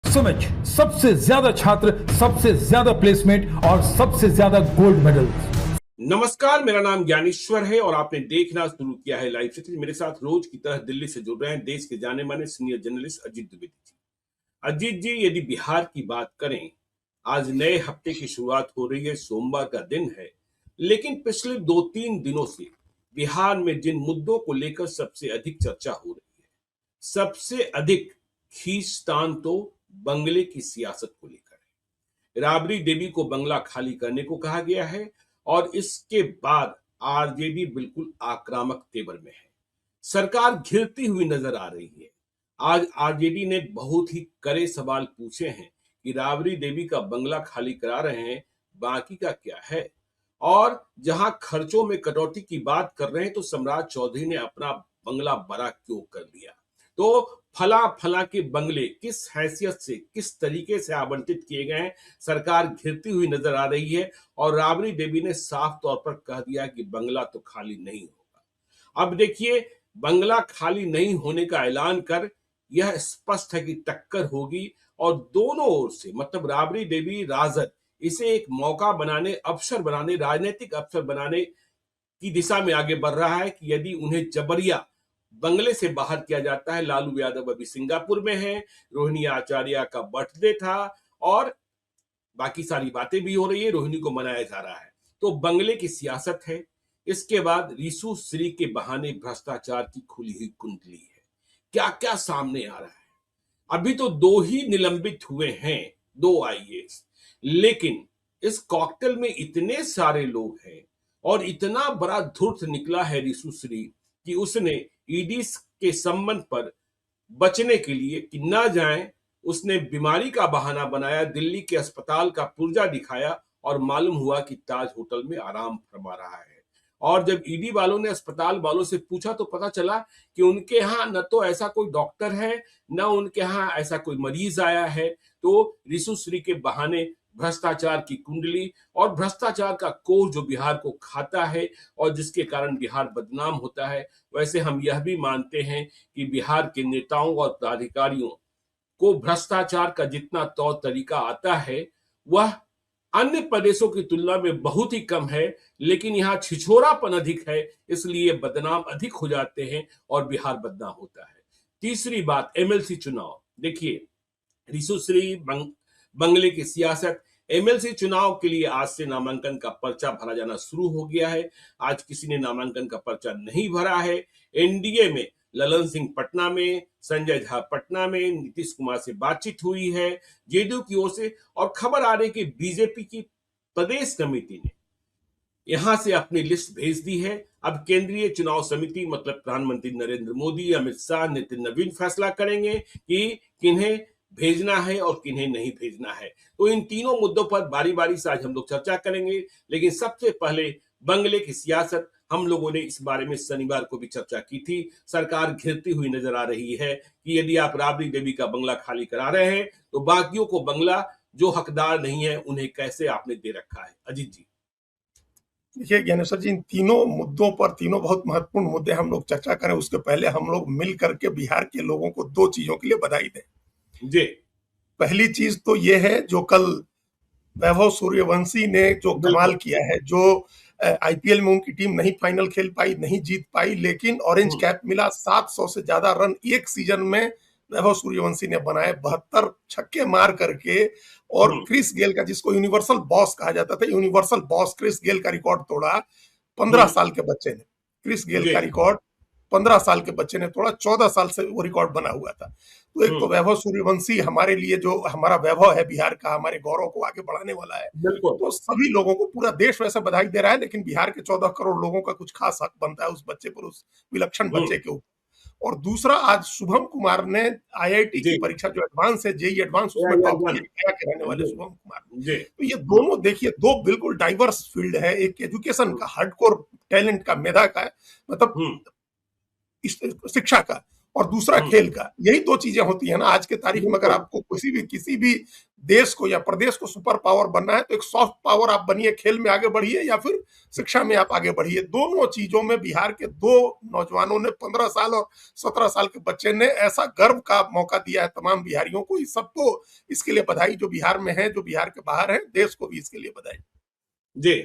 सुमिच, सबसे ज्यादा छात्र, सबसे ज्यादा प्लेसमेंट और सबसे ज्यादा गोल्ड मेडल। नमस्कार, मेरा नाम ज्ञानेश्वर है और आपने देखना शुरू किया है लाइव सिटी। मेरे साथ रोज की तरह दिल्ली से जुड़ रहे हैं देश के जाने माने सीनियर जर्नलिस्ट अजीत द्विवेदी जी। अजीत जी, यदि बिहार की बात करें, आज नए हफ्ते की शुरुआत हो रही है, सोमवार का दिन है, लेकिन पिछले 2-3 दिनों से बिहार में जिन मुद्दों को लेकर सबसे अधिक चर्चा हो रही है, सबसे अधिक खींचतान तो बंगले की सियासत को लेकर है। राबड़ी देवी को बंगला खाली करने को कहा गया है और इसके बाद आरजेडी बिल्कुल आक्रामक तेवर में है। सरकार घिरती हुई नजर आ रही है। आज आरजेडी ने बहुत ही कड़े सवाल पूछे हैं कि राबड़ी देवी का बंगला खाली करा रहे हैं, बाकी का क्या है। और जहां खर्चों में कटौती की बात कर रहे हैं तो सम्राट चौधरी ने अपना बंगला बड़ा क्यों कर लिया। तो फला फला के बंगले किस हैसियत से, किस तरीके से आवंटित किए गए हैं, सरकार घिरती हुई नजर आ रही है और राबड़ी देवी ने साफ तौर पर कह दिया कि बंगला तो खाली नहीं होगा। अब देखिए, बंगला खाली नहीं होने का ऐलान कर यह स्पष्ट है कि टक्कर होगी और दोनों ओर से, मतलब राबड़ी देवी, राजद इसे एक मौका बनाने, अवसर बनाने, राजनीतिक अवसर बनाने की दिशा में आगे बढ़ रहा है कि यदि उन्हें जबरिया बंगले से बाहर किया जाता है। लालू यादव अभी सिंगापुर में है, रोहिणी आचार्य का बर्थडे था और बाकी सारी बातें भी हो रही है, रोहिणी को मनाया जा रहा है, तो बंगले की सियासत है। इसके बाद रिशु श्री के बहाने भ्रष्टाचार की खुली हुई कुंडली है। क्या क्या सामने आ रहा है। अभी तो 2 ही निलंबित हुए हैं, 2 आईएएस, लेकिन इस कॉकटेल में इतने सारे लोग हैं और इतना बड़ा धूर्त निकला है रिशु श्री कि उसने ईडी के संबंध पर बचने के लिए कि ना जाए, उसने बीमारी का बहाना बनाया, दिल्ली के अस्पताल का पुर्जा दिखाया और मालूम हुआ कि ताज होटल में आराम फरमा रहा है। और जब ईडी वालों ने अस्पताल वालों से पूछा तो पता चला कि उनके यहाँ न तो ऐसा कोई डॉक्टर है, न उनके यहाँ ऐसा कोई मरीज आया है। तो रिशु श्री के बहाने भ्रष्टाचार की कुंडली और भ्रष्टाचार का कोढ़ जो बिहार को खाता है और जिसके कारण बिहार बदनाम होता है। वैसे हम यह भी मानते हैं कि बिहार के नेताओं और पदाधिकारियों को भ्रष्टाचार का जितना तौर तरीका आता है वह अन्य प्रदेशों की तुलना में बहुत ही कम है, लेकिन यहाँ छिछोरापन अधिक है, इसलिए बदनाम अधिक हो जाते हैं और बिहार बदनाम होता है। तीसरी बात, एमएलसी चुनाव। देखिए, रिशु श्री बंगले की सियासत, एमएलसी चुनाव के लिए आज से नामांकन का पर्चा भरा जाना शुरू हो गया है। आज किसी ने नामांकन का पर्चा नहीं भरा है। एनडीए में ललन सिंह पटना में, संजय झा पटना में, नीतीश कुमार से बातचीत हुई है जेडीयू की ओर से, और खबर आ रही कि बीजेपी की प्रदेश कमेटी ने यहां से अपनी लिस्ट भेज दी है। अब केंद्रीय चुनाव समिति, मतलब प्रधानमंत्री नरेंद्र मोदी, अमित शाह, नितिन नवीन फैसला करेंगे कि किन्हें भेजना है और किन्हें नहीं भेजना है। तो इन तीनों मुद्दों पर बारी बारी से आज हम लोग चर्चा करेंगे, लेकिन सबसे पहले बंगले की सियासत। हम लोगों ने इस बारे में शनिवार को भी चर्चा की थी। सरकार घिरती हुई नजर आ रही है कि यदि आप राबड़ी देवी का बंगला खाली करा रहे हैं तो बाकियों को बंगला, जो हकदार नहीं है, उन्हें कैसे आपने दे रखा है। अजीत जी। देखिए ज्ञानेश्वर जी, इन तीनों मुद्दों पर, तीनों बहुत महत्वपूर्ण मुद्दे हम लोग चर्चा करें उसके पहले हम लोग मिल करके बिहार के लोगों को 2 चीजों के लिए बधाई दें। जी। पहली चीज तो ये है, जो कल वैभव सूर्यवंशी ने जो कमाल किया है, जो आईपीएल में उनकी टीम नहीं फाइनल खेल पाई, नहीं जीत पाई, लेकिन ऑरेंज कैप मिला। 700 से ज्यादा रन एक सीजन में वैभव सूर्यवंशी ने बनाए, 72 छक्के मार करके। और क्रिस गेल का, जिसको यूनिवर्सल बॉस कहा जाता था, यूनिवर्सल बॉस क्रिस गेल का रिकॉर्ड तोड़ा 15 साल के बच्चे ने। क्रिस गेल का रिकॉर्ड 15 साल के बच्चे ने तोड़ा, 14 साल से वो रिकॉर्ड बना हुआ था। तो एक तो वैभव सूर्यवंशी हमारे लिए, जो हमारा वैभव है बिहार का, हमारे गौरव को आगे बढ़ाने वाला है। तो सभी लोगों को, पूरा देश वैसे बधाई दे रहा है, लेकिन बिहार के 14 करोड़ लोगों का कुछ खास हक बनता है उस बच्चे पर, उस विलक्षण बच्चे के ऊपर। और दूसरा, आज शुभम कुमार ने आईआईटी की परीक्षा, जो एडवांस है, जेईई एडवांस, उसमें टॉप किया, गया के रहने वाले शुभम कुमार। तो ये दोनों देखिए, 2 बिल्कुल डाइवर्स फील्ड है, एक एजुकेशन का, हार्डकोर टैलेंट का, मेधा का, मतलब शिक्षा का, और दूसरा खेल का। यही 2 चीजें होती है ना आज के तारीख में। अगर आपको किसी भी देश को या प्रदेश को सुपर पावर बनना है तो एक सॉफ्ट पावर आप बनिए, खेल में आगे बढ़िए या फिर शिक्षा में आप आगे बढ़िए। दोनों चीजों में बिहार के दो नौजवानों ने, 15 साल और 17 साल के बच्चे ने ऐसा गर्व का मौका दिया है तमाम बिहारियों को। इस सबको इसके लिए बधाई, जो बिहार में है, जो बिहार के बाहर है, देश को भी इसके लिए बधाई जी।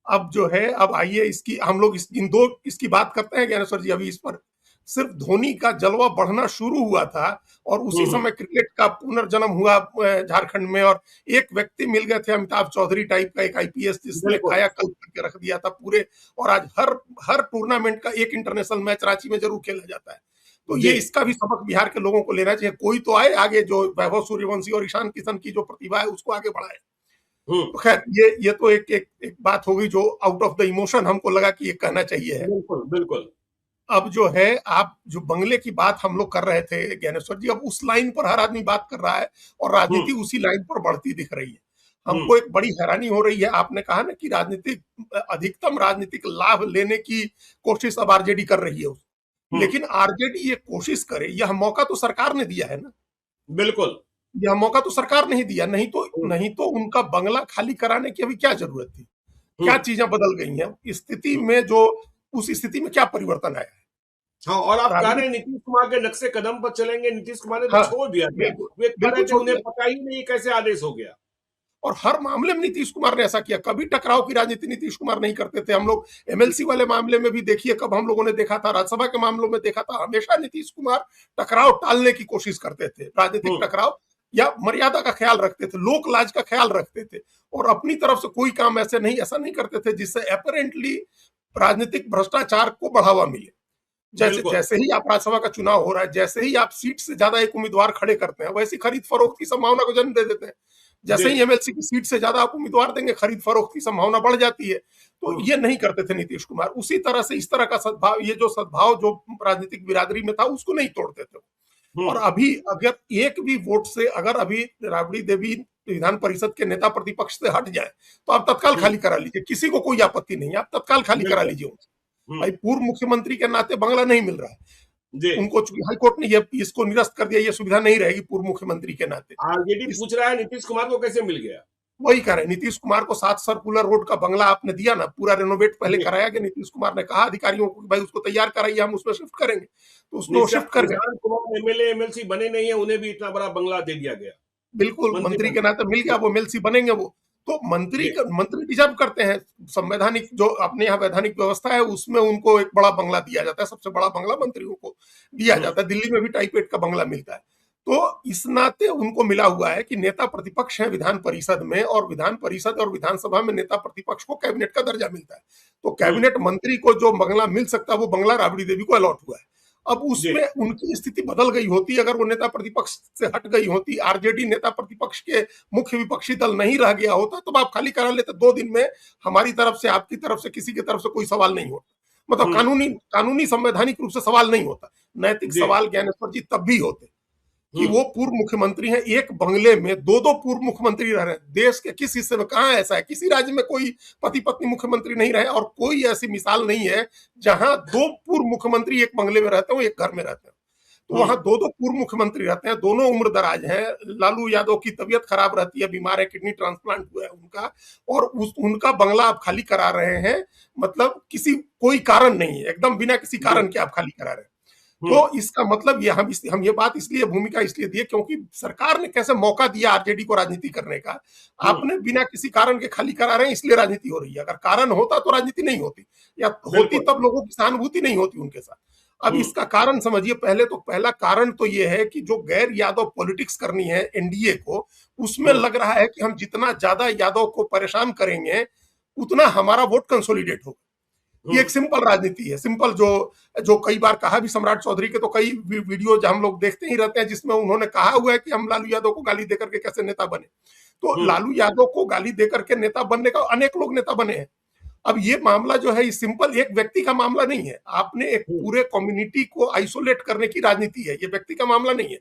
अब जो है, अब आइए इसकी हम लोग इसकी बात करते हैं ज्ञानेश्वर जी। अभी इस पर सिर्फ धोनी का जलवा बढ़ना शुरू हुआ था और उसी समय क्रिकेट का पुनर्जन्म हुआ झारखंड में, और एक व्यक्ति मिल गए थे, अमिताभ चौधरी टाइप का एक आईपीएस, जिसने कायाकल्प करके रख दिया था पूरे। और आज हर टूर्नामेंट का एक इंटरनेशनल मैच रांची में जरूर खेला जाता है। तो ये इसका भी सबक बिहार के लोगों को लेना चाहिए। कोई तो आए आगे, जो वैभव सूर्यवंशी और ईशान किशन की जो प्रतिभा है उसको आगे बढ़ाए। तो खैर ये तो एक बात हो गई जो आउट ऑफ द इमोशन हमको लगा कि ये कहना चाहिए है। बिल्कुल बिल्कुल। अब जो है, आप जो बंगले की बात हम लोग कर रहे थे ज्ञानेश्वर जी, अब उस लाइन पर हर आदमी बात कर रहा है और राजनीति उसी लाइन पर बढ़ती दिख रही है। हमको एक बड़ी हैरानी हो रही है। आपने कहा ना कि अधिकतम राजनीतिक लाभ लेने की कोशिश अब आरजेडी कर रही है, लेकिन आरजेडी ये कोशिश करे, यह मौका तो सरकार ने दिया है ना। बिल्कुल, यह मौका तो सरकार नहीं दिया, नहीं तो उनका बंगला खाली कराने की अभी क्या जरूरत थी। क्या चीजें बदल गई हैं स्थिति में, जो उस स्थिति में क्या परिवर्तन आया है। हाँ, और आप कह रहे हैं नीतीश कुमार के नक्शे कदम पर चलेंगे। नीतीश कुमार ने तो छोड़ दिया था। वे कह रहे थे उन्हें पता ही नहीं कैसे आदेश हो गया। और हर मामले में नीतीश कुमार ने ऐसा किया। कभी टकराव की राजनीति नीतीश कुमार नहीं करते थे। हम लोग एमएलसी वाले मामले में भी देखिए, कब हम लोगों ने देखा था, राज्यसभा के मामलों में देखा था, हमेशा नीतीश कुमार टकराव टालने की कोशिश करते थे। राजनीतिक टकराव या मर्यादा का ख्याल रखते थे, लोक लाज का ख्याल रखते थे, और अपनी तरफ से कोई काम ऐसा नहीं करते थे जिससे अपरेंटली राजनीतिक भ्रष्टाचार को बढ़ावा मिले। जैसे ही आप राज्यसभा का चुनाव हो रहा है, जैसे ही आप सीट से ज्यादा एक उम्मीदवार खड़े करते हैं, वैसे खरीद फरोख्त की संभावना को जन्म दे देते हैं। जैसे ही एमएलसी की सीट से ज्यादा आप उम्मीदवार देंगे, खरीद फरोख्त की संभावना बढ़ जाती है। तो ये नहीं करते थे नीतीश कुमार। उसी तरह से इस तरह का सद्भाव, ये जो सद्भाव जो राजनीतिक बिरादरी में था, उसको नहीं तोड़ते थे। और अभी अगर एक भी वोट से अगर अभी राबड़ी देवी विधान परिषद के नेता प्रतिपक्ष से हट जाए तो आप तत्काल खाली करा लीजिए, किसी को कोई आपत्ति नहीं है, आप तत्काल खाली करा लीजिए। भाई, पूर्व मुख्यमंत्री के नाते बंगला नहीं मिल रहा है उनको, चूंकि हाईकोर्ट ने इसको निरस्त कर दिया, ये सुविधा नहीं रहेगी पूर्व मुख्यमंत्री के नाते। आरजेडी पूछ रहा है नीतीश कुमार को कैसे मिल गया। वही कह रहे हैं, नीतीश कुमार को 7 सर्कुलर रोड का बंगला आपने दिया ना, पूरा रेनोवेट पहले कराया गया। नीतीश कुमार ने कहा अधिकारियों को, भाई उसको तैयार कराइए, हम उसमें शिफ्ट करेंगे, तो उसको शिफ्ट कर गए। एमएलए एमएलसी बने नहीं है, उन्हें भी इतना बड़ा बंगला दे दिया गया। बिल्कुल, मंत्री के नाते मिल गया, वो एमएलसी बनेंगे। वो तो मंत्री डिजर्व करते हैं। संवैधानिक जो अपने यहाँ वैधानिक व्यवस्था है, उसमें उनको एक बड़ा बंगला दिया जाता है। सबसे बड़ा बंगला मंत्रियों को दिया जाता है। दिल्ली में भी टाइप 8 का बंगला मिलता है। तो इस नाते उनको मिला हुआ है कि नेता प्रतिपक्ष है विधान परिषद में, और विधान परिषद और विधानसभा में नेता प्रतिपक्ष को कैबिनेट का दर्जा मिलता है। तो कैबिनेट मंत्री को जो बंगला मिल सकता है, वो बंगला राबड़ी देवी को अलॉट हुआ है। अब उसमें उनकी स्थिति बदल गई होती, अगर वो नेता प्रतिपक्ष से हट गई होती, आरजेडी नेता प्रतिपक्ष के मुख्य विपक्षी दल नहीं रह गया होता, तो आप खाली करा लेते। 2 दिन में हमारी तरफ से, आपकी तरफ से, किसी की तरफ से कोई सवाल नहीं होता। मतलब कानूनी संवैधानिक रूप से सवाल नहीं होता। नैतिक सवाल ज्ञानेश्वर जी तब भी होते कि वो पूर्व मुख्यमंत्री हैं, एक बंगले में 2-2 पूर्व मुख्यमंत्री रह रहे हैं। देश के किस हिस्से में कहां ऐसा है, किसी राज्य में कोई पति पत्नी मुख्यमंत्री नहीं रहे, और कोई ऐसी मिसाल नहीं है जहां 2 पूर्व मुख्यमंत्री एक बंगले में रहते हो, एक घर में रहते हैं। तो वहां 2-2 पूर्व मुख्यमंत्री रहते हैं, दोनों उम्र दराज हैं। लालू यादव की तबीयत खराब रहती है, बीमार है, किडनी ट्रांसप्लांट हुआ है उनका, और उनका बंगला आप खाली करा रहे हैं। मतलब कोई कारण नहीं है, एकदम बिना किसी कारण के आप खाली करा रहे हैं। तो इसका मतलब ये हम ये बात इसलिए, भूमिका इसलिए दिए क्योंकि सरकार ने कैसे मौका दिया आरजेडी को राजनीति करने का। आपने बिना किसी कारण के खाली करा रहे हैं, इसलिए राजनीति हो रही है। अगर कारण होता तो राजनीति नहीं होती, या होती तब लोगों की सहानुभूति नहीं होती उनके साथ। अब इसका कारण समझिए। पहला कारण तो ये है कि जो गैर यादव पॉलिटिक्स करनी है एनडीए को, उसमें लग रहा है कि हम जितना ज्यादा यादव को परेशान करेंगे उतना हमारा वोट कंसोलिडेट होगा। ये एक सिंपल राजनीति है। सिंपल जो कई बार कहा भी सम्राट चौधरी के, तो कई वीडियो जो हम लोग देखते ही रहते हैं जिसमें उन्होंने कहा हुआ है कि हम लालू यादव को गाली देकर के कैसे नेता बने। तो लालू यादव को गाली देकर के नेता बनने का अनेक लोग नेता बने हैं। अब ये मामला जो है, सिंपल एक व्यक्ति का मामला नहीं है। आपने एक पूरे कम्युनिटी को आइसोलेट करने की राजनीति है। ये व्यक्ति का मामला नहीं है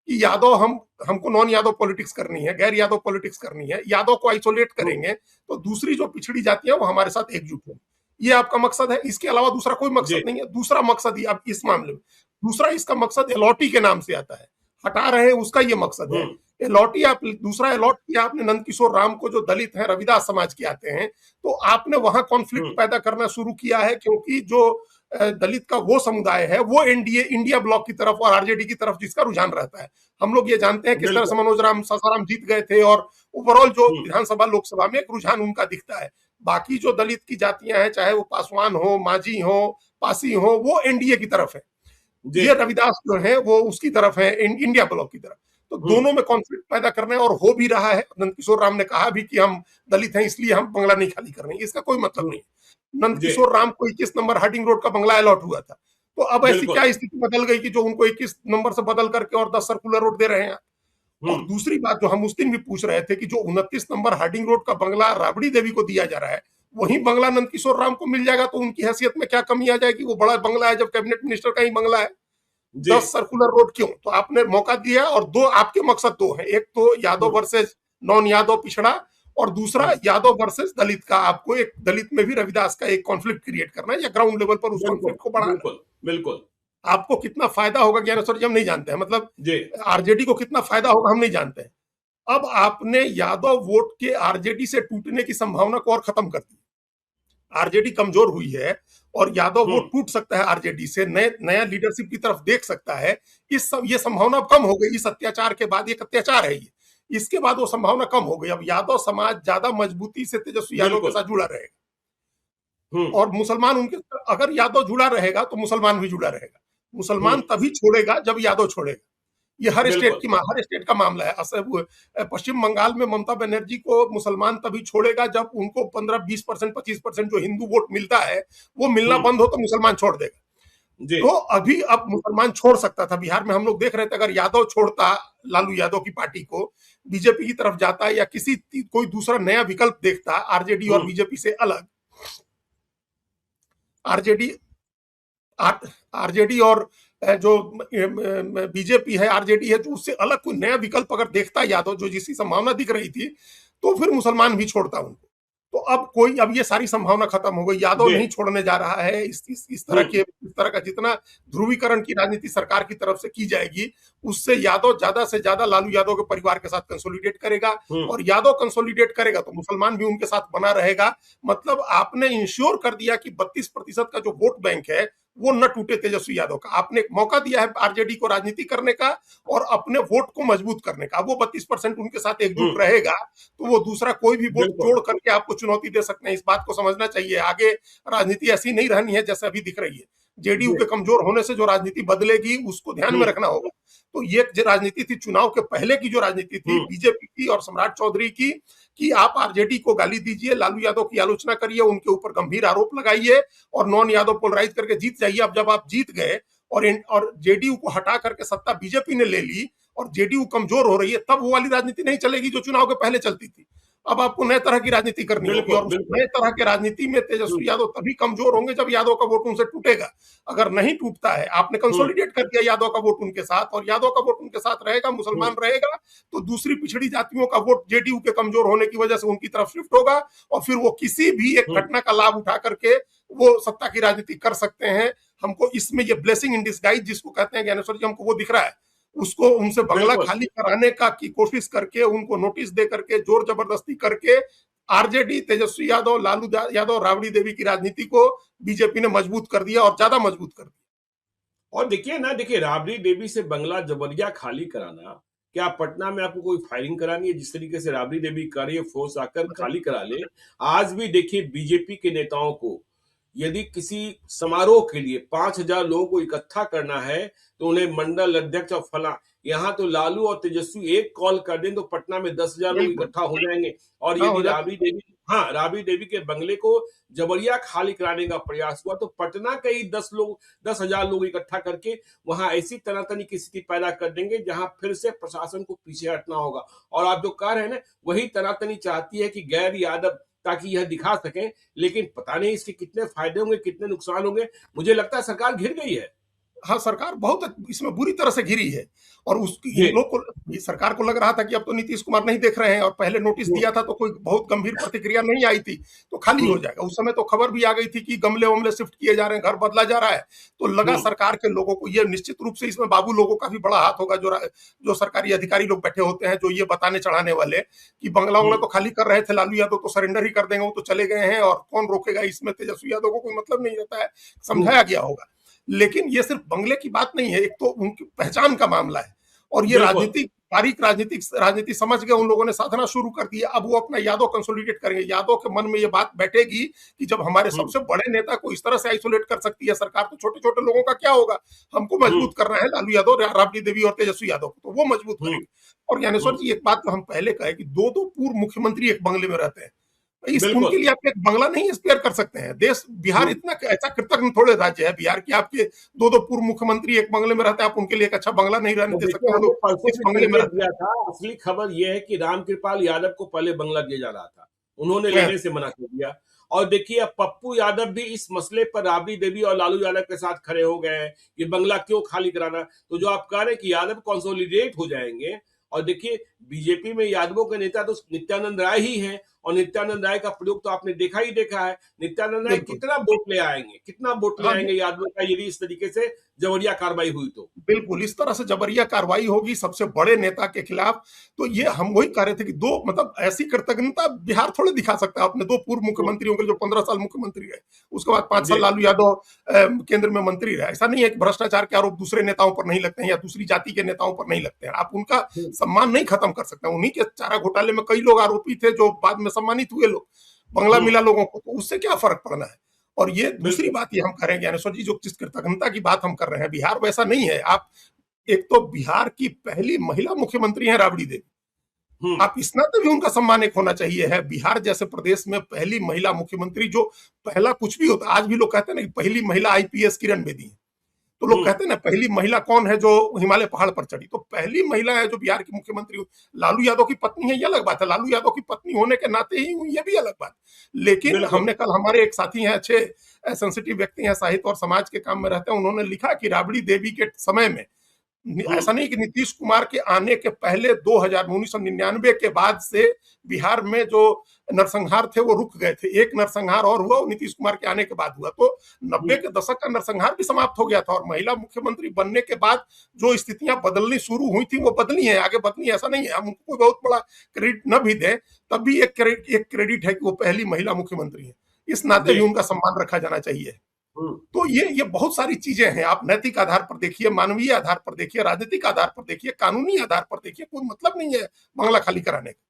कि यादव हमको नॉन यादव पॉलिटिक्स करनी है, गैर यादव पॉलिटिक्स करनी है। यादव को आइसोलेट करेंगे तो दूसरी जो पिछड़ी जाती है वो हमारे साथ एकजुट होंगी। ये आपका मकसद है। इसके अलावा दूसरा कोई मकसद नहीं है। दूसरा मकसद ये अब इस मामले में, दूसरा इसका मकसद एलओटी के नाम से आता है, हटा रहे हैं, उसका ये मकसद है अलॉट आप दूसरा अलॉट किया आपने नंदकिशोर राम को, जो दलित हैं, रविदास समाज के आते हैं, तो आपने वहां कॉन्फ्लिक्ट पैदा करना शुरू किया है, क्योंकि जो दलित का वो समुदाय है वो एनडीए इंडिया ब्लॉक की तरफ और आरजेडी की तरफ जिसका रुझान रहता है। हम लोग ये जानते हैं किस तरह से मनोज राम सासाराम जीत गए थे, और ओवरऑल जो विधानसभा लोकसभा में एक रुझान उनका दिखता है। बाकी जो दलित की जातियां हैं, चाहे वो पासवान हो, मांझी हो, पासी हो, वो एनडीए की तरफ है। ये रविदास जो है वो उसकी तरफ है, इंडिया ब्लॉक की तरफ। तो दोनों में कॉन्फ्लिक्ट पैदा करना है, और हो भी रहा है। नंदकिशोर राम ने कहा भी कि हम दलित हैं इसलिए हम बंगला नहीं खाली कर रहे हैं, इसका कोई मतलब नहीं। नंदकिशोर राम को 21 नंबर हार्डिंग रोड का बंगला अलॉट हुआ था, तो अब ऐसी क्या स्थिति बदल गई कि जो उनको 21 नंबर से बदल करके और 10 सर्कुलर रोड दे रहे हैं। और दूसरी बात जो हम उस दिन भी पूछ रहे थे कि जो 29 नंबर हार्डिंग रोड का बंगला राबड़ी देवी को दिया जा रहा है, वही बंगला नंदकिशोर राम को मिल जाएगा, तो उनकी हैसियत में क्या कमी आ जाएगी? वो बड़ा बंगला है, जब कैबिनेट मिनिस्टर का ही बंगला है। 10 सर्कुलर रोड क्यों? तो आपने मौका दिया, और दो आपके मकसद दो है, एक तो यादव वर्सेस नॉन यादव पिछड़ा, और दूसरा यादव वर्सेस दलित का। आपको एक दलित में भी रविदास का एक कॉन्फ्लिक्ट क्रिएट करना है, या ग्राउंड लेवल पर उस कॉन्फ्लिक्ट को बढ़ाना। बिल्कुल बिल्कुल। आपको कितना फायदा होगा ज्ञानेश्वर जी हम नहीं जानते हैं, मतलब आरजेडी को कितना फायदा होगा हम नहीं जानते हैं। अब आपने यादव वोट के आरजेडी से टूटने की संभावना को और खत्म कर दी। आरजेडी कमजोर हुई है, और यादव वोट टूट सकता है आरजेडी से, नया लीडरशिप की तरफ देख सकता है। ये संभावना कम हो गई इस अत्याचार के बाद। एक अत्याचार है ये, इसके बाद वो संभावना कम हो गई। अब यादव समाज ज्यादा मजबूती से तेजस्वी यादव के साथ जुड़ा रहेगा, और मुसलमान उनके, अगर यादव जुड़ा रहेगा तो मुसलमान भी जुड़ा रहेगा। मुसलमान तभी छोड़ेगा जब यादव छोड़ेगा। ये हर स्टेट का मामला है। पश्चिम बंगाल में ममता बनर्जी को मुसलमान तभी छोड़ेगा जब उनको 15-20%, 25% जो हिंदू वोट मिलता है वो मिलना बंद हो, तो मुसलमान छोड़ देगा। तो अभी अब मुसलमान छोड़ सकता था। बिहार में हम लोग देख रहे थे, अगर यादव छोड़ता, लालू यादव की पार्टी को बीजेपी की तरफ जाता, या कोई दूसरा नया विकल्प देखता आरजेडी और बीजेपी से अलग, आरजेडी और जो बीजेपी है, आरजेडी है, जो उससे अलग कोई नया विकल्प अगर देखता यादव, जो जिसकी संभावना दिख रही थी, तो फिर मुसलमान भी छोड़ता उनको। तो अब ये सारी संभावना खत्म हो गई। यादव नहीं छोड़ने जा रहा है। इस तरह का जितना ध्रुवीकरण की राजनीति सरकार की तरफ से की जाएगी, उससे यादव ज्यादा से ज्यादा लालू यादव के परिवार के साथ कंसोलिडेट करेगा, और यादव कंसोलिडेट करेगा तो मुसलमान भी उनके साथ बना रहेगा। मतलब आपने इंश्योर कर दिया कि 32% का जो वोट बैंक है वो न टूटे तेजस्वी यादव का। आपने एक मौका दिया है आरजेडी को राजनीति करने का और अपने वोट को मजबूत करने का। वो 32% उनके साथ एकजुट रहेगा, तो वो दूसरा कोई भी वोट जोड़ करके आपको चुनौती दे सकते हैं। इस बात को समझना चाहिए। आगे राजनीति ऐसी नहीं रहनी है जैसे अभी दिख रही है। जेडीयू के कमजोर होने से जो राजनीति बदलेगी, उसको ध्यान में रखना होगा। तो ये जो राजनीति थी चुनाव के पहले की, जो राजनीति थी बीजेपी की और सम्राट चौधरी की, कि आप आरजेडी को गाली दीजिए, लालू यादव की आलोचना करिए, उनके ऊपर गंभीर आरोप लगाइए और नॉन यादव पोलराइज करके जीत जाइए। अब जब आप जीत गए और जेडीयू को हटा करके सत्ता बीजेपी ने ले ली और जेडीयू कमजोर हो रही है, तब वो वाली राजनीति नहीं चलेगी जो चुनाव के पहले चलती थी। अब आपको नए तरह की राजनीति करनी होगी, और नए तरह की राजनीति में तेजस्वी यादव तभी कमजोर होंगे जब यादव का वोट उनसे टूटेगा। अगर नहीं टूटता है, आपने कंसोलिडेट कर दिया यादव का वोट उनके साथ, और यादव का वोट उनके साथ रहेगा, मुसलमान रहेगा, तो दूसरी पिछड़ी जातियों का वोट जेडीयू के कमजोर होने की वजह से उनकी तरफ शिफ्ट होगा, और फिर वो किसी भी एक घटना का लाभ उठा करके वो सत्ता की राजनीति कर सकते हैं। हमको इसमें ये ब्लेसिंग इन डिस्गाइज जिसको कहते हैं ज्ञानेश्वर जी, हमको वो दिख रहा है। उसको उनसे बंगला खाली कराने का की कोशिश करके, उनको नोटिस दे करके, जोर जबरदस्ती करके आरजेडी, तेजस्वी यादव, लालू यादव, राबड़ी देवी की राजनीति को बीजेपी ने मजबूत कर दिया, और ज्यादा मजबूत कर दिया। और देखिए राबड़ी देवी से बंगला जबरिया खाली कराना, क्या पटना में आपको कोई फायरिंग करानी है? जिस तरीके से राबड़ी देवी कर रही है, फोर्स आकर खाली करा ले। आज भी देखिए बीजेपी के नेताओं को यदि किसी समारोह के लिए 5000 लोगों को इकट्ठा करना है, तो उन्हें मंडल अध्यक्ष और फला, यहाँ तो लालू और तेजस्वी एक कॉल कर दें तो पटना में 10,000 लोग इकट्ठा हो जाएंगे। और यदि राबड़ी देवी के बंगले को जबरिया खाली कराने का प्रयास हुआ, तो पटना के ही 10,000 लोग इकट्ठा करके वहां ऐसी तनातनी की स्थिति पैदा कर देंगे जहां फिर से प्रशासन को पीछे हटना होगा। और आप जो कह रहे हैं ना, वही तनातनी चाहती है कि गैर यादव, ताकि यह दिखा सकें, लेकिन पता नहीं इसके कितने फायदे होंगे, कितने नुकसान होंगे। मुझे लगता है सरकार घिर गई है। हाँ, सरकार बहुत इसमें बुरी तरह से घिरी है और जी। इन लोग को, सरकार को लग रहा था कि अब तो नीतीश कुमार नहीं देख रहे हैं और पहले नोटिस हम्म, दिया था तो कोई बहुत गंभीर प्रतिक्रिया नहीं आई थी, तो खाली हो हम्म, जाएगा। उस समय तो खबर भी आ गई थी कि गमले-वमले शिफ्ट किए जा रहे हैं, घर बदला जा रहा है, तो लगा हम्म, सरकार के लोगों को ये निश्चित रूप से इसमें बाबू लोगों का भी बड़ा हाथ होगा, जो सरकारी अधिकारी लोग बैठे होते हैं, जो ये बताने चढ़ाने वाले कि बंगला-वंगला हम्म, तो खाली कर रहे थे लालू यादव तो सरेंडर ही कर देंगे, वो तो चले गए हैं और कौन रोकेगा इसमें, तेजस्वी यादव को कोई मतलब नहीं रहता है, हम्म, समझाया गया होगा। लेकिन ये सिर्फ बंगले की बात नहीं है, एक तो उनकी पहचान का मामला है और ये बिल्कुल। बारीक राजनीति समझ गए उन लोगों ने, साधना शुरू कर दी है। अब वो अपना यादव कंसोलिडेट करेंगे, यादव के मन में ये बात बैठेगी कि जब हमारे हम्म, सबसे बड़े नेता को इस तरह से आइसोलेट कर सकती है सरकार, तो छोटे छोटे लोगों का क्या होगा। हमको हम्म, मजबूत करना है लालू यादव, राबड़ी देवी और तेजस्वी यादव को, तो वो मजबूत हम्म, करेंगे। और ज्ञानेश्वर हम्म, जी, एक बात तो हम पहले कहे कि दो दो पूर्व मुख्यमंत्री एक बंगले में रहते हैं, इस उनके बिल्कुल। लिए आप एक बंगला नहीं स्पेयर कर सकते हैं। देश बिहार हम्म, इतना ऐसा कृतज्ञ थोड़े राज्य है बिहार की, आपके दो दो पूर्व मुख्यमंत्री एक बंगले में रहते हैं, आप उनके लिए एक अच्छा बंगला नहीं रहने तो दे देखिए सकते, वो हमने लोग परसों इस भी बंगले में संकेत रहते दिया था, असली खबर यह है कि रामकृपाल यादव को पहले बंगला दिया जा रहा था, उन्होंने हैं। लेने से मना कर दिया। और देखिए अब पप्पू यादव भी इस मसले पर राबड़ी देवी और लालू यादव के साथ खड़े हो गए हैं कि बंगला क्यों खाली कराना। तो जो आप कह रहे हैं कि यादव कंसोलिडेट हो जाएंगे, और देखिए बीजेपी में यादवों के नेता तो नित्यानंद राय ही हैं, और नित्यानंद राय का प्रयोग तो आपने देखा ही देखा है। नित्यानंद राय बिल्कुल। कितना वोट ले आएंगे, कितना वोट ले हाँ, आएंगे यादवों का, यदि इस तरीके से जबरिया कार्रवाई हुई तो। बिल्कुल, इस तरह से जबरिया कार्रवाई होगी सबसे बड़े नेता के खिलाफ, तो ये हम वही कह रहे थे कि दो मतलब ऐसी कृतज्ञता बिहार थोड़े दिखा सकता है अपने दो पूर्व हम्म, मुख्यमंत्रियों के, जो 15 साल मुख्यमंत्री रहे। उसके बाद 5 साल जी। लालू यादव केंद्र में मंत्री रहे। ऐसा नहीं है कि भ्रष्टाचार के आरोप दूसरे नेताओं पर नहीं लगते हैं या दूसरी जाति के नेताओं पर नहीं लगते हैं। आप उनका हम्म, सम्मान नहीं खत्म कर सकते। उन्हीं के चारा घोटाले में कई लोग आरोपी थे जो बाद में सम्मानित हुए लोग। बंगला हम्म, मिला लोगों को, तो उससे क्या फ़र्क पड़ना है? और ये दूसरी बिल्कुल। बात ये हम करें ज्ञानेश्वर जी, जो जिस कृतज्ञता की बात हम कर रहे हैं, बिहार वैसा नहीं है। आप एक तो बिहार की पहली महिला मुख्यमंत्री हैं राबड़ी देवी। हुँ, आप इस नाते भी उनका सम्मान एक होना चाहिए है। बिहार जैसे प्रदेश में पहली महिला मुख्यमंत्री, जो पहला कुछ भी होता है, आज भी लोग कहते हैं ना कि पहली महिला आईपीएस किरण बेदी है। तो लोग हुँ, कहते हैं ना पहली महिला कौन है जो हिमालय पहाड़ पर चढ़ी, तो पहली महिला है जो बिहार की मुख्यमंत्री हुई। लालू यादव की पत्नी है, ये अलग बात है। लालू यादव की पत्नी होने के नाते ही हुई, ये भी अलग बात। लेकिन बिल्कुल। हमने कल, हमारे एक साथी हैं, अच्छे सेंसिटिव व्यक्ति हैं, साहित्य और समाज के काम में रहते हैं, उन्होंने लिखा कि राबड़ी देवी के समय में हुँ, ऐसा नहीं कि नीतीश कुमार के आने के पहले 1999 के बाद से बिहार में जो नरसंहार थे वो रुक गए थे। एक नरसंहार और हुआ, वो नीतीश कुमार के आने के बाद हुआ। तो 90 हुँ, के दशक का नरसंहार भी समाप्त हो गया था और महिला मुख्यमंत्री बनने के बाद जो स्थितियां बदलनी शुरू हुई थी वो बदली हैं, आगे बदली, ऐसा नहीं है। हम उनको कोई बहुत बड़ा क्रेडिट न भी दें, तब भी एक क्रेडिट है कि वो पहली महिला मुख्यमंत्री है। इस नाते जी, भी उनका सम्मान रखा जाना चाहिए। हुँ, तो ये बहुत सारी चीजें हैं। आप नैतिक आधार पर देखिए, मानवीय आधार पर देखिए, राजनीतिक आधार पर देखिए, कानूनी आधार पर देखिए, कोई मतलब नहीं है बंगला खाली कराने का।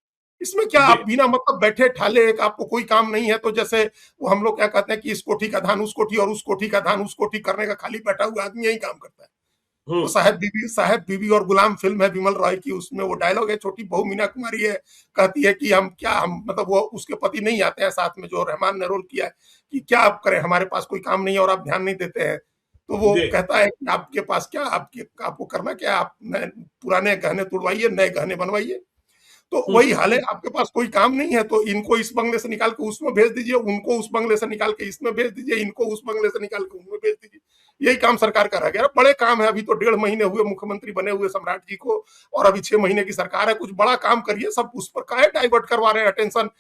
इसमें क्या, जी, आप बिना मतलब बैठे ठाले, एक आपको कोई काम नहीं है तो जैसे वो हम लोग क्या कहते हैं कि इस कोठी का धान उस कोठी और उस कोठी का धान उस कोठी करने का खाली बैठा हुआ आदमी यही काम करता है। हुँ, वो साहेब बीबी और गुलाम फिल्म है विमल रॉय की, उसमें वो डायलॉग है, छोटी बहू मीना कुमारी है, कहती है कि हम मतलब वो उसके पति नहीं आते हैं साथ में, जो रहमान ने रोल किया है, कि क्या आप करें, हमारे पास कोई काम नहीं है और आप ध्यान नहीं देते हैं। तो वो जी, कहता है कि आपके पास क्या, आपको करना क्या, आप नए पुराने गहने तुड़वाइए, नए गहने बनवाइए। तो हुँ, वही हाल है, आपके पास कोई काम नहीं है तो इनको इस बंगले से निकाल के उसमें भेज दीजिए, उनको उस बंगले से निकाल के इसमें भेज दीजिए, इनको उस बंगले से निकाल के उनमें भेज दीजिए। यही काम सरकार का रह गया। बड़े काम है, अभी तो 1.5 महीने हुए मुख्यमंत्री बने हुए सम्राट जी को, और अभी 6 महीने की सरकार है। कुछ बड़ा काम करिए, सब उस पर काहे डाइवर्ट करवा रहे हैं अटेंशन।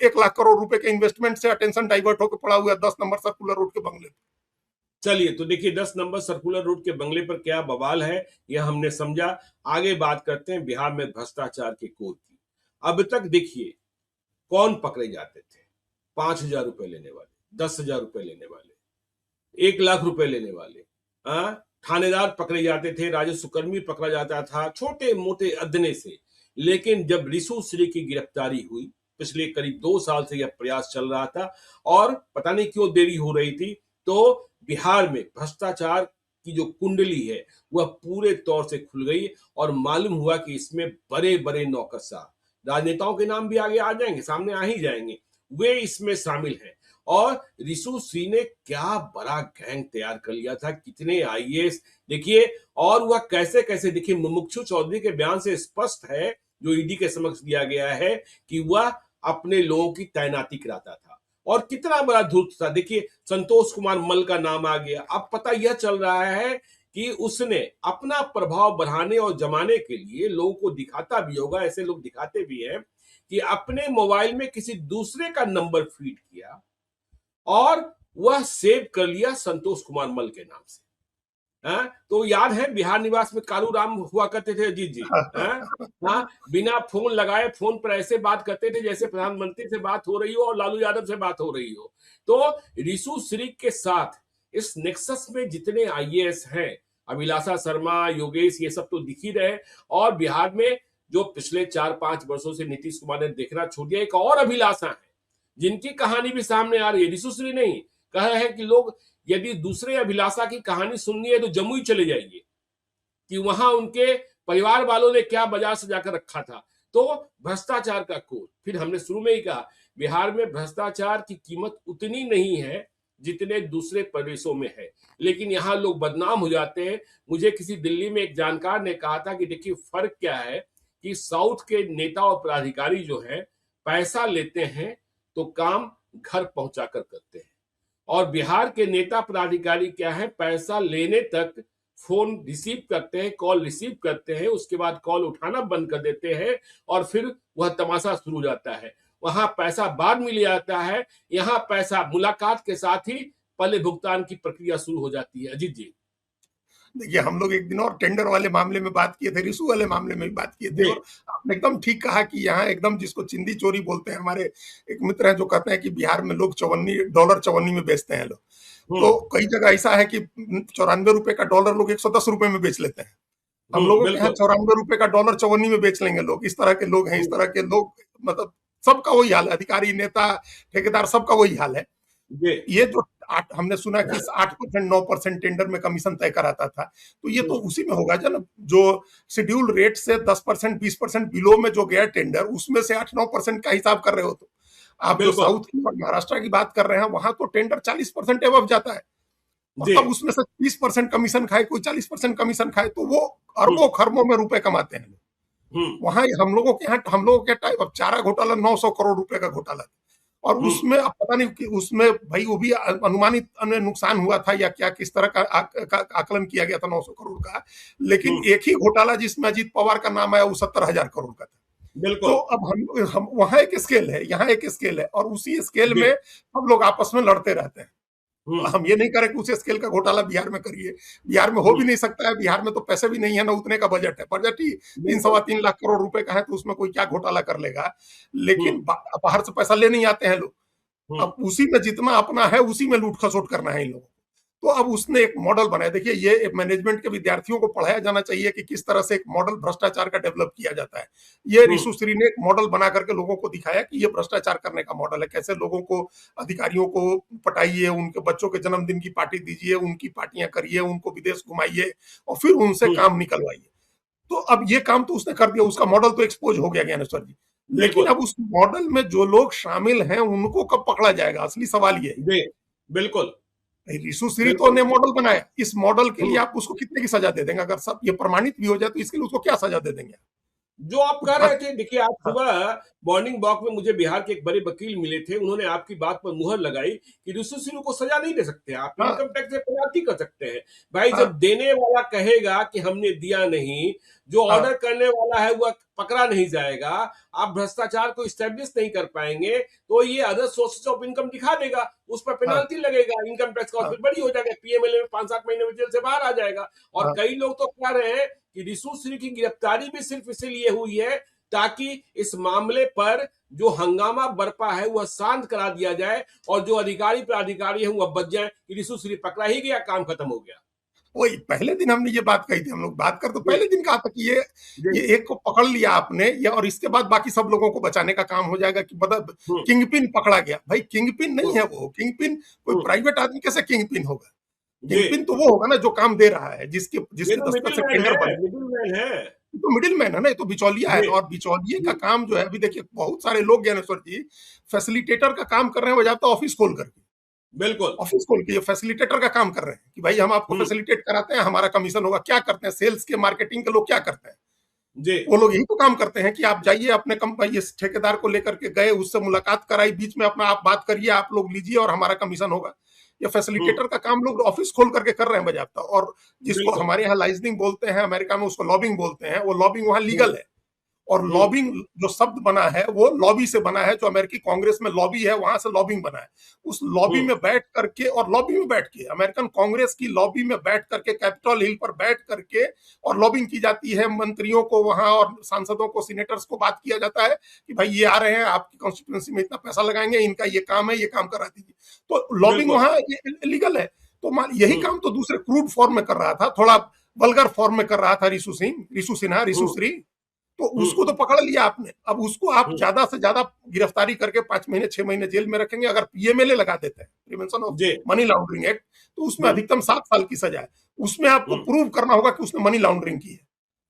1 लाख करोड़ रुपए के इन्वेस्टमेंट से अटेंशन डाइवर्ट होकर पड़ा हुआ है 10 नंबर सर्कुलर रोड के बंगले। चलिए तो देखिए 10 नंबर सर्कुलर रोड के बंगले पर क्या बवाल है, यह हमने समझा। आगे बात करते हैं बिहार में भ्रष्टाचार के कोर की। अब तक देखिए कौन पकड़े जाते थे, 5,000 रुपए लेने वाले, 10,000 रुपए लेने वाले, 1 लाख रुपए लेने वाले, हाँ? थानेदार पकड़े जाते थे, राजस्व कर्मी पकड़ा जाता था, छोटे मोटे अदने से। लेकिन जब रिशु श्री की गिरफ्तारी हुई, पिछले करीब 2 साल से यह प्रयास चल रहा था और पता नहीं क्यों देरी हो रही थी, तो बिहार में भ्रष्टाचार की जो कुंडली है वह पूरे तौर से खुल गई और मालूम हुआ कि इसमें बड़े बड़े नौकरशाह, राजनेताओं के नाम भी आगे आ जाएंगे, सामने आ ही जाएंगे, वे इसमें शामिल हैं। और रिशु सिंह ने क्या बड़ा गैंग तैयार कर लिया था, कितने आईएएस देखिए, और वह कैसे कैसे, देखिए मुमुक्षु चौधरी के बयान से स्पष्ट है, जो ईडी के समक्ष दिया गया है, कि वह अपने लोगों की तैनाती कराता था। और कितना बड़ा धूर्त था, देखिए संतोष कुमार मल का नाम आ गया। अब पता यह चल रहा है कि उसने अपना प्रभाव बढ़ाने और जमाने के लिए लोगों को दिखाता भी होगा, ऐसे लोग दिखाते भी हैं कि अपने मोबाइल में किसी दूसरे का नंबर फीड किया और वह सेव कर लिया संतोष कुमार मल के नाम से। हाँ, तो याद है बिहार निवास में कालू राम हुआ करते थे अजीत जी। हाँ, हाँ, बिना फोन लगाए फोन पर ऐसे बात करते थे जैसे प्रधानमंत्री से बात हो रही हो और लालू यादव से बात हो रही हो। तो रिशु श्रीक के साथ इस नेक्सस में जितने आईएएस हैं, अभिलाषा शर्मा, योगेश, ये सब तो दिख ही रहे। और बिहार में जो पिछले 4-5 वर्षों से नीतीश कुमार ने देखना छोड़ दिया, एक और अभिलाषा है जिनकी कहानी भी सामने आ रही है। रिशु श्री नहीं कह रहे हैं कि लोग यदि दूसरे अभिलाषा की कहानी सुननी है तो जमुई चले जाइए कि वहां उनके परिवार वालों ने क्या बाजार सजा कर रखा था। तो भ्रष्टाचार का कोड, फिर हमने शुरू में ही कहा बिहार में भ्रष्टाचार की कीमत उतनी नहीं है जितने दूसरे प्रदेशों में है, लेकिन यहाँ लोग बदनाम हो जाते हैं। मुझे किसी दिल्ली में एक जानकार ने कहा था कि देखिए फर्क क्या है कि साउथ के नेता और पदाधिकारी जो है पैसा लेते हैं तो काम घर पहुंचा कर करते हैं, और बिहार के नेता पदाधिकारी क्या है, पैसा लेने तक फोन रिसीव करते हैं, कॉल रिसीव करते हैं, उसके बाद कॉल उठाना बंद कर देते हैं और फिर वह तमाशा शुरू हो जाता है। वहां पैसा बाद में लिया जाता है, यहाँ पैसा मुलाकात के साथ ही पहले भुगतान की प्रक्रिया शुरू हो जाती है। अजीत जी देखिए, हम लोग एक दिन और टेंडर वाले मामले में बात किए थे, रिशु वाले मामले में भी बात किए थे, और आपने एकदम ठीक कहा कि यहाँ एकदम जिसको चिंदी चोरी बोलते हैं, हमारे एक मित्र हैं जो कहते हैं कि बिहार में लोग डॉलर चवन्नी में बेचते हैं लोग। तो कई जगह ऐसा है कि 94 रुपए का डॉलर लोग 110 रुपए में बेच लेते हैं। हम लोगों के यहाँ 94 रुपए का डॉलर चवन्नी में बेच लेंगे लोग। इस तरह के लोग हैं, इस तरह के लोग, मतलब सबका वही हाल है, अधिकारी, नेता, ठेकेदार, सबका वही हाल है। ये जो हमने सुना कि 8% 9% टेंडर में कमीशन तय कराता था, तो ये तो उसी में होगा जब जो शेड्यूल रेट से 10% 20% बिलो में जो गया टेंडर, उसमें से 8-9% का हिसाब कर रहे हो। तो आप जो साउथ की और महाराष्ट्र की बात कर रहे हैं, वहां तो टेंडर 40% एबव जाता है, और तब उसमें से 30% कमीशन खाए, कोई 40% कमीशन खाए, तो वो अरबों खरबों में रुपए कमाते हैं। वहां हम लोगों के यहाँ, हम लोगों के टाइम अब चारा घोटाला 900 करोड़ रुपए का घोटाला, और उसमें अब पता नहीं कि उसमें भाई वो भी अनुमानित नुकसान हुआ था या क्या, किस तरह का आकलन किया गया था 900 करोड़ का, लेकिन एक ही घोटाला जिसमें अजीत पवार का नाम आया वो 70,000 करोड़ का था। तो अब हम वहां एक स्केल है, यहाँ एक स्केल है, और उसी स्केल में हम लोग आपस में लड़ते रहते हैं। हम ये नहीं करें कि उस स्केल का घोटाला बिहार में करिए, बिहार में हो भी नहीं सकता है। बिहार में तो पैसे भी नहीं है, ना उतने का बजट है, बजट ही 3-3.25 लाख करोड़ रुपए का है, तो उसमें कोई क्या घोटाला कर लेगा। लेकिन बाहर से पैसा ले नहीं आते हैं लोग, अब उसी में जितना अपना है उसी में लूट खसोट करना है इन लोगों को। तो अब उसने एक मॉडल बनाया। देखिए, ये मैनेजमेंट के विद्यार्थियों को पढ़ाया जाना चाहिए कि किस तरह से एक मॉडल भ्रष्टाचार का डेवलप किया जाता है। ये रिशु श्री ने एक मॉडल बना करके लोगों को दिखाया कि ये भ्रष्टाचार करने का मॉडल है, कैसे लोगों को, अधिकारियों को पटाइए, उनके बच्चों के जन्मदिन की पार्टी दीजिए, उनकी पार्टियां करिए, उनको विदेश घुमाइए और फिर उनसे काम निकलवाइए। तो अब ये काम तो उसने कर दिया, उसका मॉडल तो एक्सपोज हो गया ज्ञानेश्वर जी। लेकिन अब उस मॉडल में जो लोग शामिल हैं उनको कब पकड़ा जाएगा, असली सवाल ये है। बिल्कुल, रिशु श्री तो ने मॉडल बनाया, इस मॉडल के लिए आप उसको कितने की सजा दे देंगे? अगर सब ये प्रमाणित भी हो जाए तो इसके लिए उसको क्या सजा दे देंगे? जो आप कह रहे थे, देखिए आज सुबह मॉर्निंग वॉक में मुझे बिहार के एक बड़े वकील मिले थे, उन्होंने आपकी बात पर मुहर लगाई कि रिशु सिंह को सजा नहीं दे सकते, आप इनकम टैक्स से पेनल्टी कर सकते हैं। भाई जब देने वाला कहेगा कि हमने दिया नहीं, जो ऑर्डर करने वाला है वह पकड़ा नहीं जाएगा, आप भ्रष्टाचार को स्टैब्लिश नहीं कर पाएंगे, तो ये अदर सोर्सेस ऑफ इनकम दिखा देगा, उस पर पेनल्टी लगेगा, इनकम टैक्स का फिर बड़ी हो जाएगा, पीएमएलए में 5-7 महीने में जेल से बाहर आ जाएगा। और कई लोग तो कह रहे हैं कि रिशु श्री की गिरफ्तारी भी सिर्फ इसीलिए हुई है ताकि इस मामले पर जो हंगामा बरपा है वह शांत करा दिया जाए, और जो अधिकारी प्राधिकारी है वह बच जाए कि रिशु श्री पकड़ा ही गया, काम खत्म हो गया। वही पहले दिन हमने ये बात कही थी, हम लोग बात कर तो पहले दिन कहा था कि ये एक को पकड़ लिया आपने, या और इसके बाद बाकी सब लोगों को बचाने का काम हो जाएगा कि मतलब किंगपिन पकड़ा गया। भाई किंगपिन नहीं है वो, किंगपिन कोई प्राइवेट आदमी कैसे किंगपिन होगा? किंगपिन तो वो होगा ना जो काम दे रहा है, जिसके दस्तखत से टेंडर बने, तो मिडिल मैन है ना, ये तो बिचौलिया है। और बिचौलिए का काम जो है, अभी देखिए बहुत सारे लोग ज्ञानेश्वर जी फैसिलिटेटर का काम कर रहे हैं, वो जाता ऑफिस खोल करके, बिल्कुल ऑफिस खोल के फैसिलिटेटर का काम कर रहे हैं कि भाई हम आपको फैसिलिटेट कराते हैं, हमारा कमीशन होगा। क्या करते हैं सेल्स के, मार्केटिंग के लोग क्या करते हैं जी? वो लोग यही तो काम करते हैं कि आप जाइए अपने कंपनी, इस ठेकेदार को लेकर के गए, उससे मुलाकात कराई, बीच में अपना आप बात करिए, आप लोग लीजिए और हमारा कमीशन होगा। ये फैसिलिटेटर का काम लोग ऑफिस खोल करके कर रहे हैं बजाबता, और जिसको बिल्कुल। हमारे यहाँ लाइजनिंग बोलते हैं, अमेरिका में उसको लॉबिंग बोलते हैं, वो लॉबिंग वहाँ लीगल है। और हम्म लॉबिंग जो शब्द बना है वो लॉबी से बना है, जो अमेरिकी कांग्रेस में लॉबी है वहां से लॉबिंग बना है। उस लॉबी हम्म में बैठ करके, और लॉबी में बैठ के अमेरिकन कांग्रेस की लॉबी में बैठ करके, कैपिटल हिल पर बैठ करके और लॉबिंग की जाती है। मंत्रियों को वहां और सांसदों को, सीनेटर्स को बात किया जाता है कि भाई ये आ रहे हैं, आपकी कॉन्स्टिट्यूंसी में इतना पैसा लगाएंगे, इनका ये काम है, ये काम करा दीजिए। तो लॉबिंग बिल्कुल। वहां लीगल है। तो यही हम्म काम तो दूसरे क्रूड फॉर्म में कर रहा था, थोड़ा वल्गर फॉर्म में कर रहा था रिशु सिन्हा, रिशु हम्म श्री। तो हम्म उसको तो पकड़ लिया आपने, अब उसको आप हम्म ज्यादा से ज्यादा गिरफ्तारी करके 5 महीने 6 महीने जेल में रखेंगे। अगर पीएमएलए लगा देते हैं, प्रिवेंशन ऑफ जी। मनी लॉन्ड्रिंग एक्ट, तो उसमें हम्म अधिकतम 7 साल की सजा है। उसमें आपको हम्म प्रूव करना होगा कि उसने मनी लॉन्ड्रिंग की है।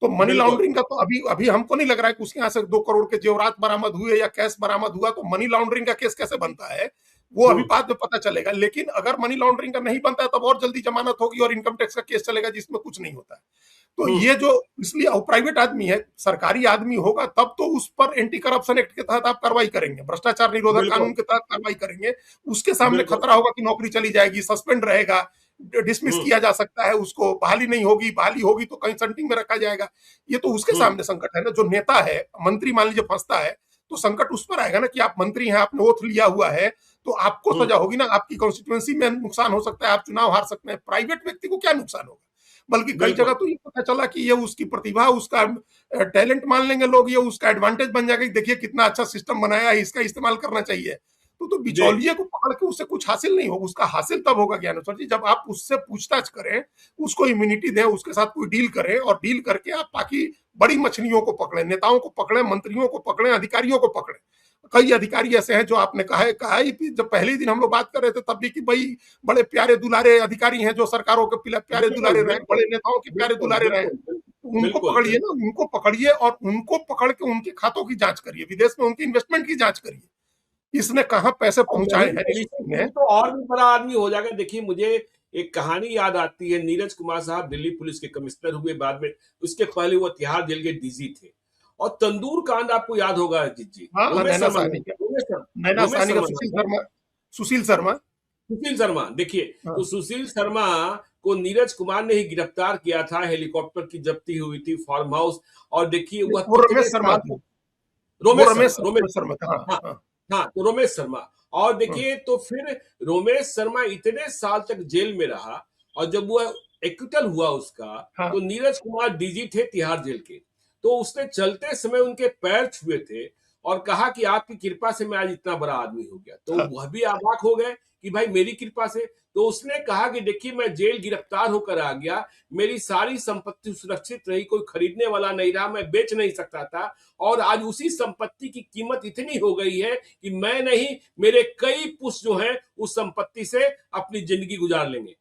तो मनी बिल्कुल। लॉन्ड्रिंग का तो अभी अभी हमको नहीं लग रहा है कि उसके यहाँ से 2 करोड़ के जेवरात बरामद हुए या कैश बरामद हुआ, तो मनी लॉन्ड्रिंग का केस कैसे बनता है वो अभी हम्म बाद में पता चलेगा। लेकिन अगर मनी लॉन्ड्रिंग का नहीं बनता है तब और जल्दी जमानत होगी और इनकम टैक्स का केस चलेगा जिसमें कुछ नहीं होता है। तो हम्म ये जो, इसलिए प्राइवेट आदमी है, सरकारी आदमी होगा तब तो उस पर एंटी करप्शन एक्ट के तहत आप कार्रवाई करेंगे, भ्रष्टाचार निरोधक बिल्कुल। कानून के तहत कार्रवाई करेंगे। उसके सामने बिल्कुल। खतरा होगा कि नौकरी चली जाएगी, सस्पेंड रहेगा, डिसमिस हम्म किया जा सकता है उसको, बहाली नहीं होगी, बहाली होगी तो कंसल्टिंग में रखा जाएगा। ये तो उसके हम्म सामने संकट है ना। जो नेता है, मंत्री मान लीजिए फंसता है, तो संकट उस पर आएगा ना कि आप मंत्री हैं, आपने ओथ लिया हुआ है, तो आपको हम्म सजा होगी ना, आपकी कॉन्स्टिट्यूंसी में नुकसान हो सकता है, आप चुनाव हार सकते हैं। प्राइवेट व्यक्ति को क्या नुकसान होगा? बल्कि कई जगह बिल्कुल। तो ये पता चला कि ये उसकी प्रतिभा, उसका टैलेंट मान लेंगे लोग, ये उसका एडवांटेज बन जाएगा कि देखिए कितना अच्छा सिस्टम बनाया है, इसका इस्तेमाल करना चाहिए। तो जी। बिचौलिए को पकड़ के उससे कुछ हासिल नहीं होगा। उसका हासिल तब होगा ज्ञानेश्वर जी, जब आप उससे पूछताछ करें, उसको इम्यूनिटी दें, उसके साथ कोई डील करें, और डील करके आप बाकी बड़ी मछलियों को पकड़ें, नेताओं को पकड़ें, मंत्रियों को पकड़ें, अधिकारियों को पकड़ें। कई अधिकारी ऐसे हैं जो आपने कहा ही कि जब पहले ही दिन हम लोग बात कर रहे थे तब भी, कि भाई बड़े प्यारे दुलारे अधिकारी हैं जो सरकारों के प्यारे बिल्कुल दुलारे रहे, बिल्कुल बड़े नेताओं के प्यारे बिल्कुल दुलारे रहे। बिल्कुल उनको बिल्कुल पकड़िए ना, उनको पकड़िए और उनको पकड़ के उनके खातों की जांच करिए, विदेश में उनकी इन्वेस्टमेंट की जांच करिए, इसने कहाँ पैसे और पहुंचाए यही हैं यही रिश्वत से में। तो और भी बड़ा आदमी हो जाएगा। देखिए, मुझे एक कहानी याद आती है। नीरज कुमार साहब दिल्ली पुलिस के कमिश्नर हुए, बाद में उसके पहले वो तिहाड़ जेल के डीजी थे। और तंदूर कांड आपको याद होगा अजीत जी, हाँ, रोमेश नैना शर्मा साहनी नाम का, था, नैना रोमेश साहनी का शर्मा नाम सुशील था। शर्मा, सुशील शर्मा। सुशील शर्मा, देखिए, तो हाँ, सुशील शर्मा को नीरज कुमार ने ही गिरफ्तार किया था। हेलीकॉप्टर की जब्ती हुई थी, फार्म हाउस। और देखिए वह वो कितने रमेश शर्मा साल थे, तक, वो रोमेश रमेश शर्मा, रोमेश रमेश शर्मा था। हाँ, हाँ हाँ, हाँ, तो रोमेश शर्मा। और हाँ, देखिए, तो फिर रोमेश शर्मा इतने साल तक जेल में रहा, और जब वह एक्विटल हुआ उसका, हाँ, तो नीरज कुमार डीजी थे तिहाड़ जेल के। तो उसने चलते समय उनके पैर छुए थे और कहा कि आपकी कृपा से मैं आज इतना बड़ा आदमी हो गया। तो हाँ, वह भी अबाक हो गए कि भाई मेरी कृपा से। तो उसने कहा कि देखिए, मैं जेल गिरफ्तार होकर आ गया, मेरी सारी संपत्ति सुरक्षित रही, कोई खरीदने वाला नहीं रहा, मैं बेच नहीं सकता था। और आज उसी संपत्ति की कीमत इतनी हो गई है कि मैं नहीं, मेरे कई पुष्प जो हैं उस संपत्ति से अपनी जिंदगी गुजार लेंगे।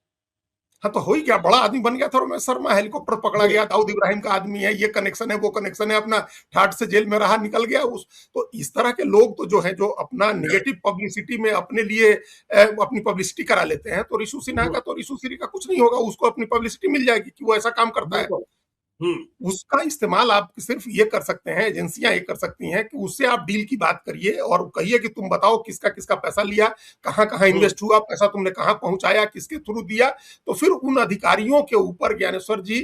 हाँ, तो हो ही क्या, बड़ा आदमी बन गया था रमेश शर्मा। हेलीकॉप्टर पकड़ा जी। गया, दाऊद इब्राहिम का आदमी है, ये कनेक्शन है, वो कनेक्शन है, अपना ठाट से जेल में रहा, निकल गया उस। तो इस तरह के लोग तो जो है, जो अपना निगेटिव पब्लिसिटी में अपने लिए अपनी पब्लिसिटी करा लेते हैं। तो रिशु सिन्हा हम्म, का, तो रिशु सिन्हा का कुछ नहीं होगा, उसको अपनी पब्लिसिटी मिल जाएगी कि वो ऐसा काम करता है। बिल्कुल। हम्म उसका इस्तेमाल आप सिर्फ ये कर सकते हैं, एजेंसियां ये कर सकती हैं कि उससे आप डील की बात करिए और कहिए कि तुम बताओ किसका किसका पैसा लिया, कहाँ कहाँ हम्म इन्वेस्ट हुआ, पैसा तुमने कहाँ पहुंचाया, किसके थ्रू दिया। तो फिर उन अधिकारियों के ऊपर ज्ञानेश्वर जी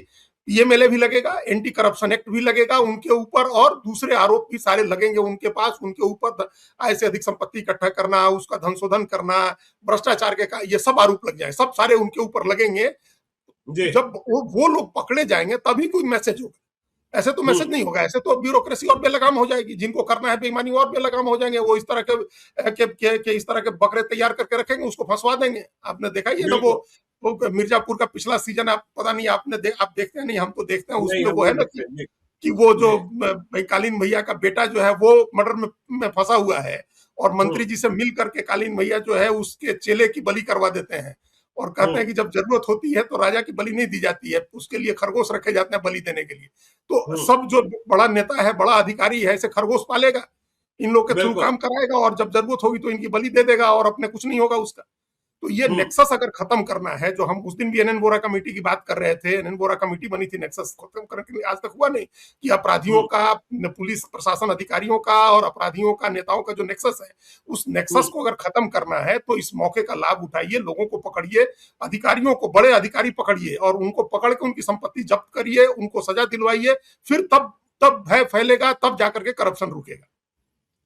पीएमएलए भी लगेगा, एंटी करप्शन एक्ट भी लगेगा उनके ऊपर, और दूसरे आरोप भी सारे लगेंगे उनके पास। उनके ऊपर आय से अधिक संपत्ति इकट्ठा करना, उसका धन शोधन करना, भ्रष्टाचार के ये सब आरोप लग जाए, सब सारे उनके ऊपर लगेंगे। जी। जब वो लोग पकड़े जाएंगे तभी कोई मैसेज होगा, ऐसे तो मैसेज हम्म नहीं होगा। ऐसे तो ब्यूरोक्रेसी और बेलगाम हो जाएगी, जिनको करना है बेईमानी और बेलगाम हो जाएंगे। वो इस तरह के इस तरह के बकरे तैयार करके रखेंगे, उसको फंसवा देंगे। आपने देखा ही है ना, बिल्कुल। वो मिर्जापुर का पिछला सीजन, आप पता नहीं आप देखते हैं नहीं, हम तो देखते हैं। नहीं, उसमें हम वो है नहीं ना देखते जी। कि वो जो जी। भाई कालीन भैया का बेटा जो है वो मर्डर में फंसा हुआ है, और हम्म मंत्री जी से मिल करके कालीन भैया जो है उसके चेले की बलि करवा देते हैं, और कहते हैं हम्म कि जब जरूरत होती है तो राजा की बलि नहीं दी जाती है, उसके लिए खरगोश रखे जाते हैं बलि देने के लिए। तो हम्म सब जो बड़ा नेता है, बड़ा अधिकारी है, ऐसे खरगोश पालेगा, इन लोग के थ्रू बिल्कुल। काम कराएगा, और जब जरूरत होगी तो इनकी बलि दे देगा, और अपने कुछ नहीं होगा उसका। तो ये हम्म। नेक्सस अगर खत्म करना है, जो हम उस दिन भी एनएन वोरा कमेटी की बात कर रहे थे, एनएन वोरा कमेटी बनी थी नेक्सस खत्म करने के लिए, आज तक हुआ नहीं कि अपराधियों हम्म। का, पुलिस प्रशासन अधिकारियों का और अपराधियों का, नेताओं का जो नेक्सस है, उस नेक्सस को अगर खत्म करना है तो इस मौके का लाभ उठाइए, लोगों को पकड़िए, अधिकारियों को, बड़े अधिकारी पकड़िए और उनको पकड़ के उनकी संपत्ति जब्त करिए, उनको सजा दिलवाइए, फिर तब भय फैलेगा, तब जाकर के करप्शन रुकेगा।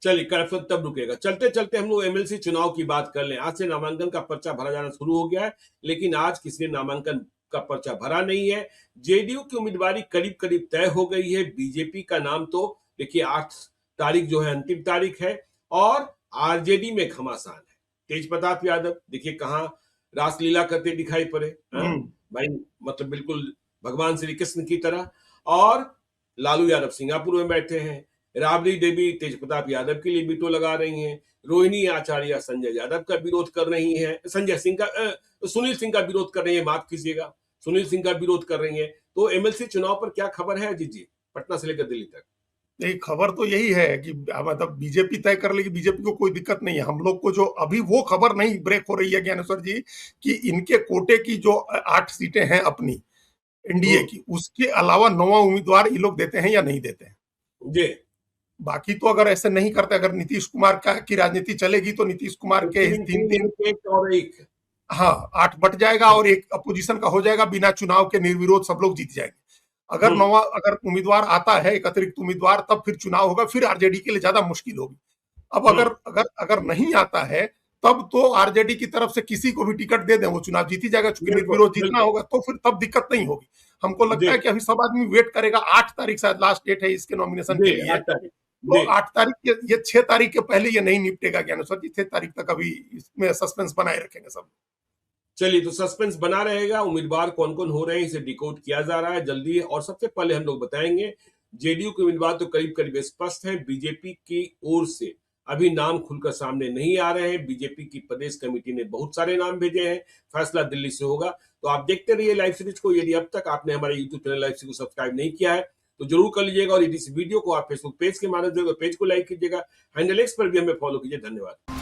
चलिए, करप्शन तब रुकेगा। चलते चलते हम लोग एमएलसी चुनाव की बात कर लें। आज से नामांकन का पर्चा भरा जाना शुरू हो गया है, लेकिन आज किसी ने नामांकन का पर्चा भरा नहीं है। जेडीयू की उम्मीदवारी करीब करीब तय हो गई है। बीजेपी का नाम तो देखिए 8 तारीख जो है अंतिम तारीख है, और आरजेडी में घमासान है। तेज प्रताप यादव देखिए कहाँ रासलीला करते दिखाई पड़े, हाँ? भाई मतलब बिल्कुल भगवान श्री कृष्ण की तरह। और लालू यादव सिंगापुर में बैठे हैं। राबड़ी देवी तेज प्रताप यादव के लिए बीटो लगा रही हैं। रोहिणी आचार्य संजय यादव का विरोध कर रही हैं, सुनील सिंह का विरोध कर रही है, माफ कीजिएगा, सुनील सिंह का विरोध कर रही है। तो एमएलसी चुनाव पर क्या खबर है अजीत जी, पटना से लेकर दिल्ली तक? नहीं, खबर तो यही है कि मतलब बीजेपी तय कर लेगी, बीजेपी को कोई दिक्कत नहीं है। हम लोग को जो अभी वो खबर नहीं ब्रेक हो रही है ज्ञानेश्वर जी, कि इनके कोटे की जो 8 सीटें हैं अपनी एनडीए की, उसके अलावा 9वां उम्मीदवार ये लोग देते हैं या नहीं देते हैं जी। बाकी तो अगर ऐसे नहीं करते, अगर नीतीश कुमार की राजनीति चलेगी तो नीतीश कुमार के 3 एक और एक, हाँ 8 बट जाएगा और एक अपोजिशन का हो जाएगा, बिना चुनाव के निर्विरोध सब लोग जीत जाएंगे। अगर 9वां अगर उम्मीदवार आता है, एक अतिरिक्त उम्मीदवार, तब फिर चुनाव होगा, फिर आरजेडी के लिए ज्यादा मुश्किल होगी। अब अगर अगर अगर नहीं आता है, तब तो आरजेडी की तरफ से किसी को भी टिकट दे दें, वो चुनाव जीती जाएगा, चूंकि निर्विरोध जीतना होगा, तो फिर तब दिक्कत नहीं होगी। हमको लगता है कि अभी सब आदमी वेट करेगा। 8 तारीख शायद लास्ट डेट है इसके नॉमिनेशन के लिए, तो 8 तारीख के, ये 6 तारीख के पहले ये नहीं निपटेगा ज्ञानेश्वर जी। 6 तारीख तक अभी इसमें सस्पेंस बनाए रखेंगे सब। चलिए, तो सस्पेंस बना रहेगा। उम्मीदवार कौन कौन हो रहे हैं इसे डिकोड किया जा रहा है जल्दी, और सबसे पहले हम लोग बताएंगे जेडीयू के उम्मीदवार तो करीब करीब स्पष्ट है। बीजेपी की ओर से अभी नाम खुलकर सामने नहीं आ रहे हैं। बीजेपी की प्रदेश कमेटी ने बहुत सारे नाम भेजे हैं, फैसला दिल्ली से होगा। तो आप देखते रहिए लाइव सीरीज को। यदि अब तक आपने हमारे यूट्यूब चैनल लाइव सीरीज को सब्सक्राइब नहीं किया है तो जरूर कर लीजिएगा, और यदि इस वीडियो को आप फेसबुक पेज के माध्यम से पेज को लाइक कीजिएगा, हैंडल एक्स पर भी हमें फॉलो कीजिए। धन्यवाद।